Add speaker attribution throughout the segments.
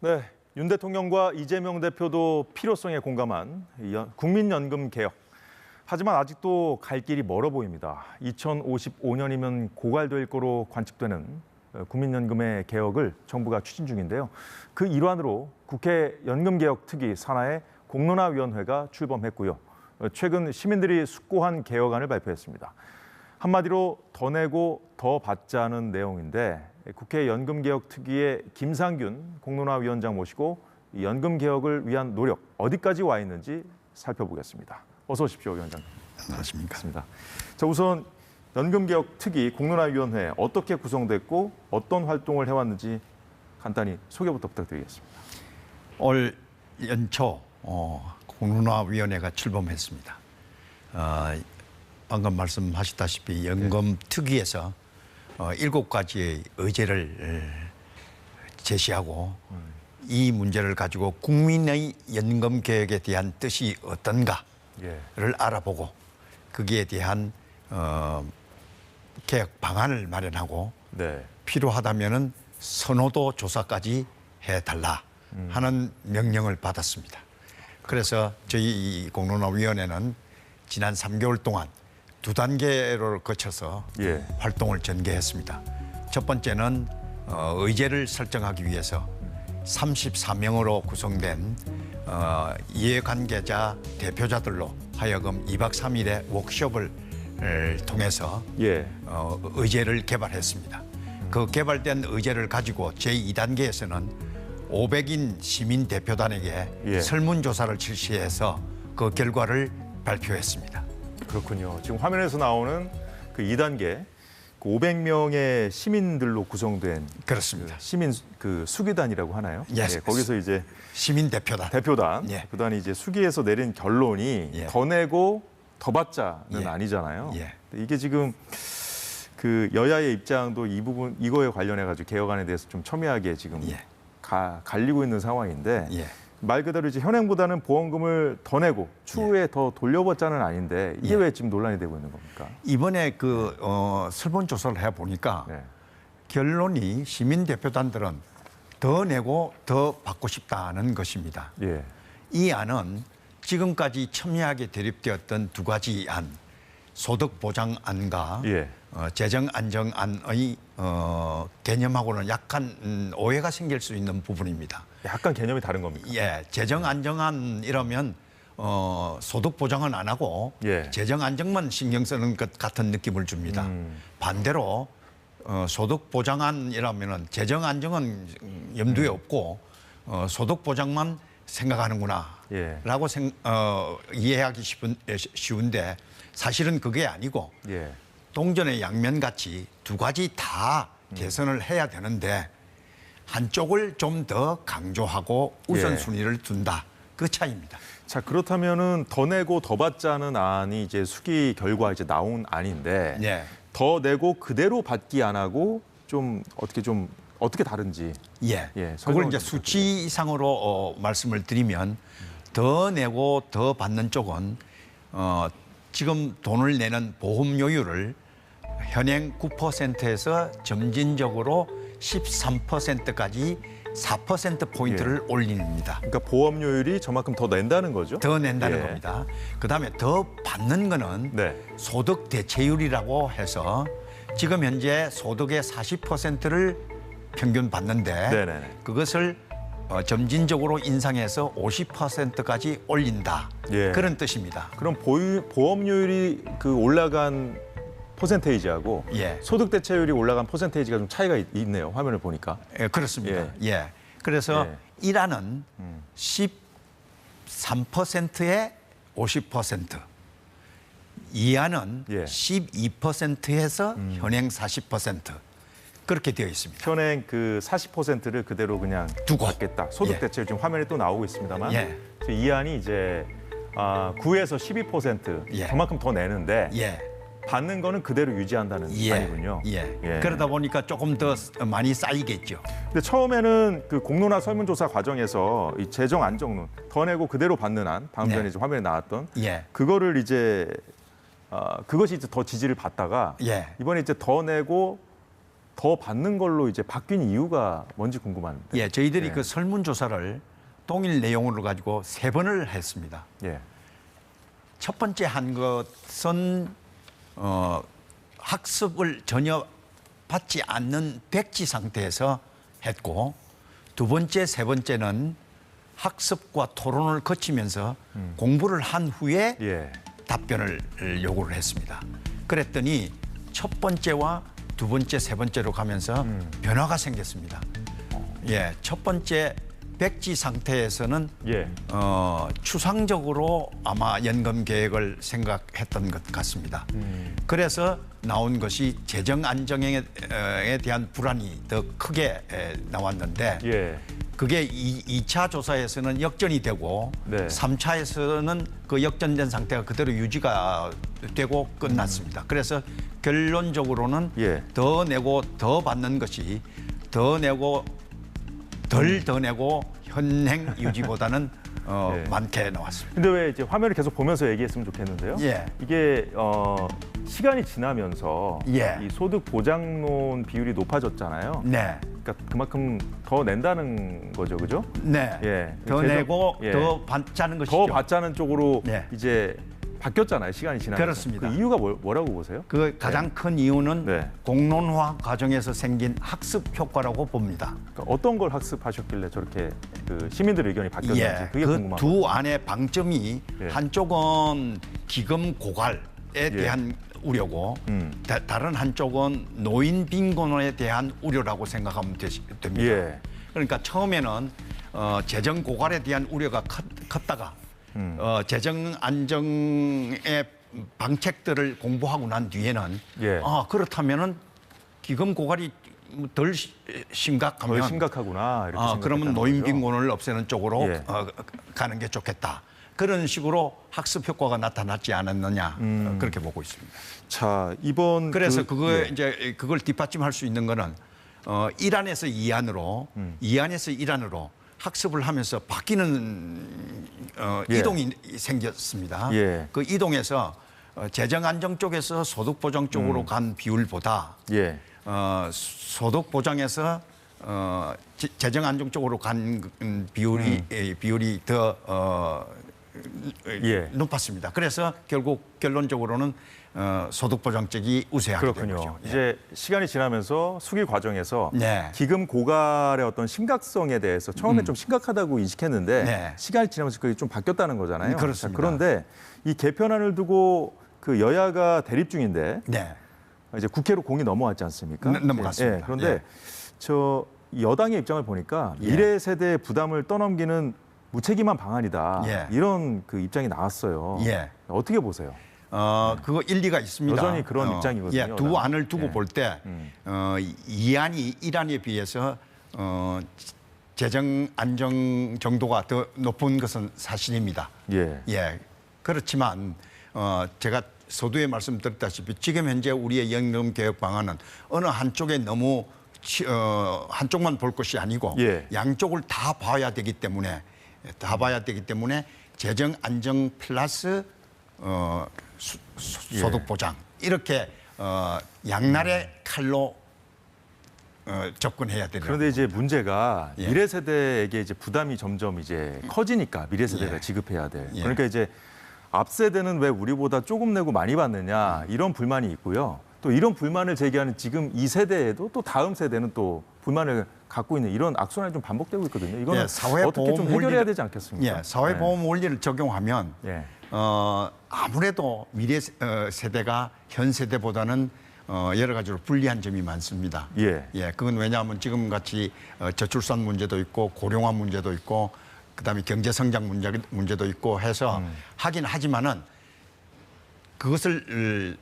Speaker 1: 네, 윤 대통령과 이재명 대표도 필요성에 공감한 국민연금 개혁. 하지만 아직도 갈 길이 멀어 보입니다. 2055년이면 고갈될 거로 관측되는 국민연금의 개혁을 정부가 추진 중인데요. 그 일환으로 국회 연금개혁특위 산하의 공론화위원회가 출범했고요. 최근 시민들이 숙고한 개혁안을 발표했습니다. 한마디로 더 내고 더 받자는 내용인데 국회 연금개혁특위의 김상균 공론화위원장 모시고 이 연금개혁을 위한 노력 어디까지 와 있는지 살펴보겠습니다. 어서 오십시오, 위원장님.
Speaker 2: 안녕하십니까.
Speaker 1: 자, 우선 연금개혁특위 공론화위원회 어떻게 구성됐고 어떤 활동을 해왔는지 간단히 소개부터 부탁드리겠습니다.
Speaker 2: 올 연초 공론화위원회가 출범했습니다. 방금 말씀하셨다시피 연금특위에서 7가지의 의제를 제시하고 이 문제를 가지고 국민의 연금 개혁에 대한 뜻이 어떤가를 알아보고 거기에 대한 개혁 방안을 마련하고 필요하다면은 선호도 조사까지 해달라 하는 명령을 받았습니다. 그래서 저희 공론화위원회는 지난 3개월 동안 2단계를 거쳐서 활동을 전개했습니다. 첫 번째는 의제를 설정하기 위해서 34명으로 구성된 이해관계자 대표자들로 하여금 2박 3일의 워크숍을 통해서 의제를 개발했습니다. 그 개발된 의제를 가지고 제2단계에서는 500인 시민 대표단에게 설문조사를 실시해서 그 결과를 발표했습니다.
Speaker 1: 그렇군요. 지금 화면에서 나오는 그 2단계, 그 500명의 시민들로 구성된
Speaker 2: 그렇습니다.
Speaker 1: 시민 그 수기단이라고 하나요? 거기서 이제
Speaker 2: 시민 대표단.
Speaker 1: 대표단이 이제 수기에서 내린 결론이 더 내고 더 받자는 아니잖아요. 이게 지금 그 여야의 입장도 이 부분 이거에 관련해 가지고 개혁안에 대해서 좀 첨예하게 지금 갈리고 있는 상황인데. 말 그대로 이제 현행보다는 보험금을 더 내고 추후에 더 돌려받자는 아닌데 이게 왜 지금 논란이 되고 있는 겁니까?
Speaker 2: 이번에 그 설문조사를 해보니까 결론이 시민 대표단들은 더 내고 더 받고 싶다는 것입니다. 이 안은 지금까지 첨예하게 대립되었던 2가지 안, 소득보장안과 재정안정안의 개념하고는 약간 오해가 생길 수 있는 부분입니다.
Speaker 1: 약간 개념이 다른 겁니까?
Speaker 2: 재정안정안이라면 소득보장은 안 하고 재정안정만 신경 쓰는 것 같은 느낌을 줍니다. 반대로 소득보장안이라면 재정안정은 염두에 없고 소득보장만 생각하는구나 라고 이해하기 쉬운데 사실은 그게 아니고 동전의 양면같이 2가지 다 개선을 해야 되는데 한쪽을 좀 더 강조하고 우선순위를 둔다. 그 차이입니다.
Speaker 1: 자, 그렇다면은 더 내고 더 받자는 안이 이제 수기 결과 이제 나온 안인데 더 내고 그대로 받기 안 하고 좀 어떻게 다른지.
Speaker 2: 그걸 이제 수치상으로 말씀을 드리면 더 내고 더 받는 쪽은 지금 돈을 내는 보험료율을 현행 9%에서 점진적으로 13%까지 4%포인트를 올립니다.
Speaker 1: 그러니까 보험료율이 저만큼 더 낸다는 거죠?
Speaker 2: 더 낸다는 겁니다. 그다음에 더 받는 거는 소득 대체율이라고 해서 지금 현재 소득의 40%를 평균 받는데 그것을 점진적으로 인상해서 50%까지 올린다. 그런 뜻입니다.
Speaker 1: 그럼 보험료율이 그 올라간 퍼센테이지하고 소득 대체율이 올라간 퍼센테이지가 좀 차이가 있네요. 화면을 보니까.
Speaker 2: 그렇습니다. 그래서 1안은 13%에 50%, 2안은 12%에서 현행 40%. 그렇게 되어 있습니다.
Speaker 1: 현행 그 40%를 그대로 그냥
Speaker 2: 두고
Speaker 1: 받겠다. 소득 대체율 지금 화면에 또 나오고 있습니다만 이 안이 이제 9에서 12% 그만큼 더 내는데 받는 거는 그대로 유지한다는 안이군요.
Speaker 2: 그러다 보니까 조금 더 많이 쌓이겠죠.
Speaker 1: 근데 처음에는 그 공론화 설문조사 과정에서 이 재정 안정론 더 내고 그대로 받는 안 방금 전에 이제 화면에 나왔던 그거를 이제 그것이 이제 더 지지를 받다가 이번에 이제 더 내고 더 받는 걸로 이제 바뀐 이유가 뭔지 궁금한데.
Speaker 2: 예, 저희들이
Speaker 1: 예.
Speaker 2: 그 설문조사를 동일 내용으로 가지고 3번을 했습니다.
Speaker 1: 예.
Speaker 2: 첫 번째 한 것은 학습을 전혀 받지 않는 백지 상태에서 했고, 두 번째, 세 번째는 학습과 토론을 거치면서 공부를 한 후에
Speaker 1: 예.
Speaker 2: 답변을 요구를 했습니다. 그랬더니 첫 번째와 두 번째, 세 번째로 가면서 변화가 생겼습니다. 예, 첫 번째 백지 상태에서는
Speaker 1: 예.
Speaker 2: 추상적으로 아마 연금 계획을 생각했던 것 같습니다. 그래서 나온 것이 재정 안정에 대한 불안이 더 크게 나왔는데
Speaker 1: 예.
Speaker 2: 그게 2차 조사에서는 역전이 되고
Speaker 1: 네.
Speaker 2: 3차에서는 그 역전된 상태가 그대로 유지가 되고 끝났습니다. 그래서 결론적으로는
Speaker 1: 예.
Speaker 2: 더 내고 더 받는 것이 더 내고 덜 더 내고 현행 유지보다는
Speaker 1: 예.
Speaker 2: 많게 나왔습니다.
Speaker 1: 근데 왜 이제 화면을 계속 보면서 얘기했으면 좋겠는데요.
Speaker 2: 예.
Speaker 1: 이게 시간이 지나면서
Speaker 2: 예.
Speaker 1: 이 소득 보장론 비율이 높아졌잖아요.
Speaker 2: 네,
Speaker 1: 그러니까 그만큼 더 낸다는 거죠, 그죠?
Speaker 2: 네.
Speaker 1: 예.
Speaker 2: 더 내고
Speaker 1: 예.
Speaker 2: 더 받자는 것이죠.
Speaker 1: 더 받자는 쪽으로
Speaker 2: 네.
Speaker 1: 이제 바뀌었잖아요, 시간이 지나면서.
Speaker 2: 그렇습니다.
Speaker 1: 그 이유가 뭐라고 보세요?
Speaker 2: 그 가장 큰 이유는
Speaker 1: 네.
Speaker 2: 공론화 과정에서 생긴 학습 효과라고 봅니다.
Speaker 1: 그러니까 어떤 걸 학습하셨길래 저렇게 그 시민들 의견이 바뀌었는지
Speaker 2: 예,
Speaker 1: 그게
Speaker 2: 그
Speaker 1: 궁금합니다.
Speaker 2: 두 안의 방점이
Speaker 1: 예.
Speaker 2: 한쪽은 기금 고갈에 대한 우려고 다른 한쪽은 노인 빈곤에 대한 우려라고 생각하면 됩니다.
Speaker 1: 예.
Speaker 2: 그러니까 처음에는 재정 고갈에 대한 우려가 컸다가 재정 안정의 방책들을 공부하고 난 뒤에는
Speaker 1: 예.
Speaker 2: 그렇다면은 기금 고갈이 덜 심각하면
Speaker 1: 더 심각하구나 이렇게 생각했다는
Speaker 2: 그러면 노인
Speaker 1: 거죠.
Speaker 2: 빈곤을 없애는 쪽으로
Speaker 1: 예.
Speaker 2: 가는 게 좋겠다. 그런 식으로 학습 효과가 나타났지 않았느냐 그렇게 보고 있습니다.
Speaker 1: 자, 이번
Speaker 2: 그래서
Speaker 1: 예.
Speaker 2: 이제 그걸 뒷받침할 수 있는 거는 1안에서 2안으로 2안에서 1안으로 학습을 하면서 바뀌는
Speaker 1: 예.
Speaker 2: 이동이 생겼습니다.
Speaker 1: 예.
Speaker 2: 그 이동에서 재정 안정 쪽에서 소득 보장 쪽으로 간 비율보다
Speaker 1: 예.
Speaker 2: 소득 보장에서 재정 안정 쪽으로 간 비율이 더
Speaker 1: 예.
Speaker 2: 높았습니다. 그래서 결국 결론적으로는 소득 보장 쪽이 우세하게 된
Speaker 1: 그렇군요.
Speaker 2: 거죠. 예.
Speaker 1: 이제 시간이 지나면서 수기 과정에서
Speaker 2: 네.
Speaker 1: 기금 고갈의 어떤 심각성에 대해서 처음에 좀 심각하다고 인식했는데
Speaker 2: 네.
Speaker 1: 시간이 지나면서 그게 좀 바뀌었다는 거잖아요.
Speaker 2: 그렇습니다.
Speaker 1: 자, 그런데 이 개편안을 두고 그 여야가 대립 중인데
Speaker 2: 네.
Speaker 1: 이제 국회로 공이 넘어왔지 않습니까?
Speaker 2: 넘어갔습니다.
Speaker 1: 예, 그런데
Speaker 2: 예.
Speaker 1: 저 여당의 입장을 보니까
Speaker 2: 예.
Speaker 1: 미래 세대의 부담을 떠넘기는 무책임한 방안이다.
Speaker 2: 예.
Speaker 1: 이런 그 입장이 나왔어요.
Speaker 2: 예.
Speaker 1: 어떻게 보세요?
Speaker 2: 그거 일리가 있습니다.
Speaker 1: 여전히 그런 입장이거든요.
Speaker 2: 예, 두
Speaker 1: 여당은.
Speaker 2: 안을 두고
Speaker 1: 예.
Speaker 2: 볼 때 2안이 1안에 비해서 재정 안정 정도가 더 높은 것은 사실입니다.
Speaker 1: 예.
Speaker 2: 예. 그렇지만 제가 서두에 말씀드렸다시피 지금 현재 우리의 연금 개혁 방안은 어느 한쪽에 너무 한쪽만 볼 것이 아니고
Speaker 1: 예.
Speaker 2: 양쪽을 다 봐야 되기 때문에 재정 안정 플러스 소득 보장 이렇게 양날의 칼로 접근해야 되는.
Speaker 1: 그런데 이제 문제가
Speaker 2: 예.
Speaker 1: 미래 세대에게 이제 부담이 점점 이제 커지니까 미래 세대가
Speaker 2: 예.
Speaker 1: 지급해야 돼.
Speaker 2: 예.
Speaker 1: 그러니까 이제 앞 세대는 왜 우리보다 조금 내고 많이 받느냐 이런 불만이 있고요. 또 이런 불만을 제기하는 지금 이 세대에도 또 다음 세대는 또 불만을 갖고 있는 이런 악순환이 좀 반복되고 있거든요. 이거는
Speaker 2: 예,
Speaker 1: 어떻게 좀 해결해야 되지 않겠습니까?
Speaker 2: 예, 사회보험 원리를 적용하면
Speaker 1: 예.
Speaker 2: 아무래도 미래 세대가 현 세대보다는 여러 가지로 불리한 점이 많습니다.
Speaker 1: 예.
Speaker 2: 그건 왜냐하면 지금 같이 저출산 문제도 있고 고령화 문제도 있고 그다음에 경제 성장 문제도 있고 해서 하긴 하지만은 그것을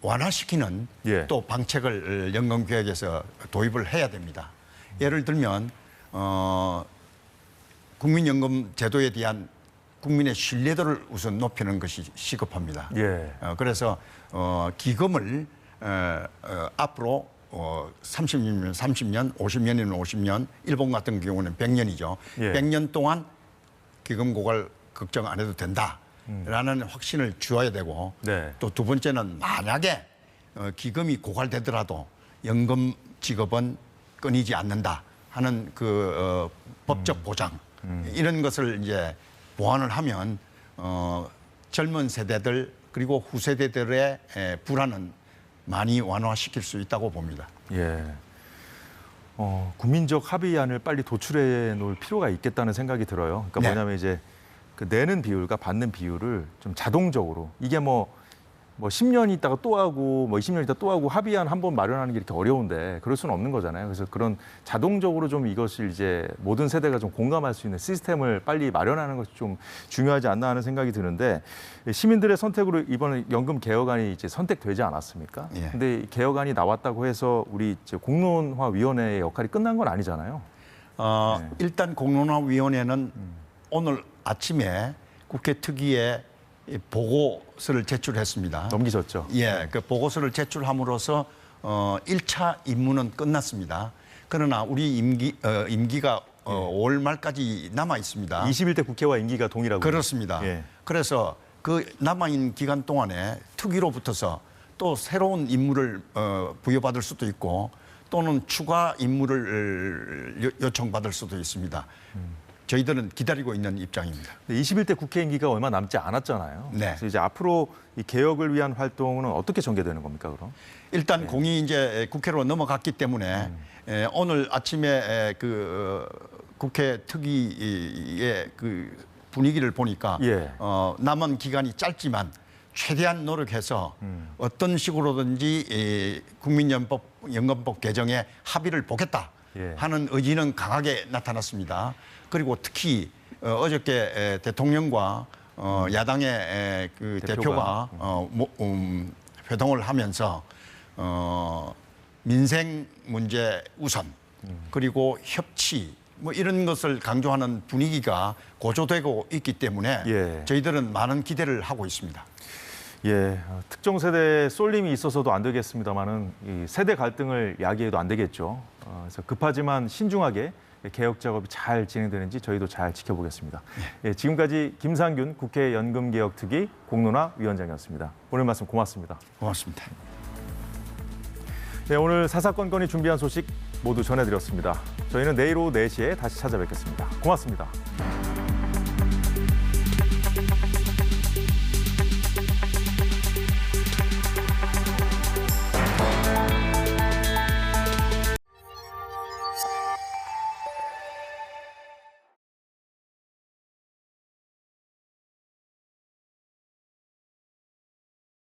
Speaker 2: 완화시키는
Speaker 1: 예.
Speaker 2: 또 방책을 연금 계획에서 도입을 해야 됩니다. 예를 들면 국민연금 제도에 대한 국민의 신뢰도를 우선 높이는 것이 시급합니다.
Speaker 1: 예.
Speaker 2: 그래서 기금을 앞으로 30년, 50년이면 50년, 일본 같은 경우는 100년이죠.
Speaker 1: 예.
Speaker 2: 100년 동안 기금 고갈 걱정 안 해도 된다라는 확신을 주어야 되고
Speaker 1: 네.
Speaker 2: 또 두 번째는 만약에 기금이 고갈되더라도 연금 직업은 끊이지 않는다 하는 그 법적 보장 이런 것을 이제 보완을 하면 젊은 세대들 그리고 후세대들의 불안은 많이 완화시킬 수 있다고 봅니다.
Speaker 1: 예. 국민적 합의안을 빨리 도출해 놓을 필요가 있겠다는 생각이 들어요. 그러니까
Speaker 2: 네.
Speaker 1: 뭐냐면 이제 그 내는 비율과 받는 비율을 좀 자동적으로 이게 뭐 10년 있다가 또 하고 뭐 20년 있다가 또 하고 합의안 한 번 마련하는 게 이렇게 어려운데 그럴 수는 없는 거잖아요. 그래서 그런 자동적으로 좀 이것을 이제 모든 세대가 좀 공감할 수 있는 시스템을 빨리 마련하는 것이 좀 중요하지 않나 하는 생각이 드는데 시민들의 선택으로 이번에 연금 개혁안이 이제 선택되지 않았습니까?
Speaker 2: 예.
Speaker 1: 근데 이 개혁안이 나왔다고 해서 우리 이제 공론화 위원회의 역할이 끝난 건 아니잖아요. 네.
Speaker 2: 일단 공론화위원회는 오늘 아침에 국회 특위에 이 보고서를 제출했습니다.
Speaker 1: 넘기셨죠?
Speaker 2: 예, 그 보고서를 제출함으로써 1차 임무는 끝났습니다. 그러나 우리 임기가 5월 말까지 남아 있습니다.
Speaker 1: 21대 국회와 임기가 동일하고
Speaker 2: 그렇습니다.
Speaker 1: 예.
Speaker 2: 그래서 그 남아있는 기간 동안에 특위로부터서 또 새로운 임무를 부여받을 수도 있고 또는 추가 임무를 요청받을 수도 있습니다. 저희들은 기다리고 있는 입장입니다.
Speaker 1: 21대 국회 임기가 얼마 남지 않았잖아요.
Speaker 2: 네.
Speaker 1: 그래서 이제 앞으로 이 개혁을 위한 활동은 어떻게 전개되는 겁니까, 그럼?
Speaker 2: 일단 공이 이제 국회로 넘어갔기 때문에 오늘 아침에 그 국회 특위의 그 분위기를 보니까
Speaker 1: 예.
Speaker 2: 남은 기간이 짧지만 최대한 노력해서 어떤 식으로든지 국민연금법 개정에 합의를 보겠다
Speaker 1: 예.
Speaker 2: 하는 의지는 강하게 나타났습니다. 그리고 특히 어저께 대통령과 야당의 그 대표가 회동을 하면서 민생 문제 우선 그리고 협치 뭐 이런 것을 강조하는 분위기가 고조되고 있기 때문에
Speaker 1: 예.
Speaker 2: 저희들은 많은 기대를 하고 있습니다.
Speaker 1: 예, 특정 세대에 쏠림이 있어서도 안 되겠습니다만은 이 세대 갈등을 야기해도 안 되겠죠. 그래서 급하지만 신중하게 개혁 작업이 잘 진행되는지 저희도 잘 지켜보겠습니다. 예, 지금까지 김상균 국회 연금개혁특위 공론화 위원장이었습니다. 오늘 말씀 고맙습니다.
Speaker 2: 고맙습니다.
Speaker 1: 네, 오늘 사사건건이 준비한 소식 모두 전해드렸습니다. 저희는 내일 오후 4시에 다시 찾아뵙겠습니다. 고맙습니다.